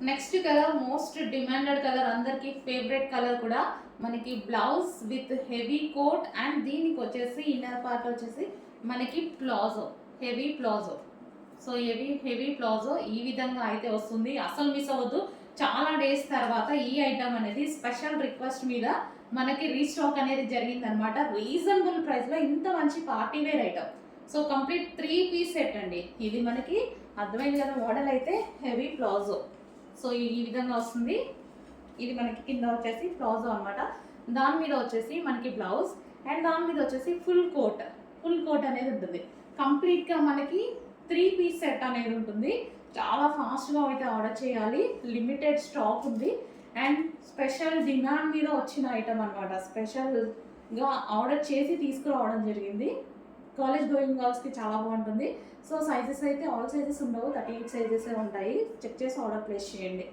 Next colour most demanded colour, అందరికి favourite colour కూడా. మనకి blouse with heavy coat and దీనికి వచ్చేసి ఇన్నర్ పార్ట్ వచ్చేసి మనకి palazzo, heavy palazzo. So heavy palazzo ఈ విధంగా అయితే వస్తుంది. అసలు మిస్ అవ్వద్దు. చాలా డేస్ తర్వాత ఈ ఐటమ్ అనేది స్పెషల్ రిక్వెస్ట్ మీద మనకి రీస్టాక్ అనేది జరిగిందనమాట. రీజనబుల్ ప్రైస్లో ఇంత మంచి party wear item. So complete 3 piece set అండి ఇది. మనకి అర్థమైంది కదా. మోడల్ అయితే హెవీ ప్లాజో. సో ఈ విధంగా వస్తుంది. ఇది మనకి కింద వచ్చేసి ప్లాజో అనమాట. దాని మీద వచ్చేసి మనకి బ్లౌజ్ అండ్ దాని మీద వచ్చేసి ఫుల్ కోట్ అనేది ఉంటుంది. కంప్లీట్గా మనకి 3 పీస్ సెట్ అనేది ఉంటుంది. చాలా ఫాస్ట్గా అయితే ఆర్డర్ చేయాలి. లిమిటెడ్ స్టాక్ ఉంది అండ్ స్పెషల్ డిమాండ్ మీద వచ్చిన ఐటమ్ అనమాట. స్పెషల్గా ఆర్డర్ చేసి తీసుకురావడం జరిగింది. కాలేజ్ గోయింగ్ గర్ల్స్కి చాలా బాగుంటుంది. సో సైజెస్ అయితే ఆల్ సైజెస్ ఉండవు, 38 సైజెస్ ఉంటాయి. చెక్ చేసి ఆర్డర్ ప్లేస్ చేయండి.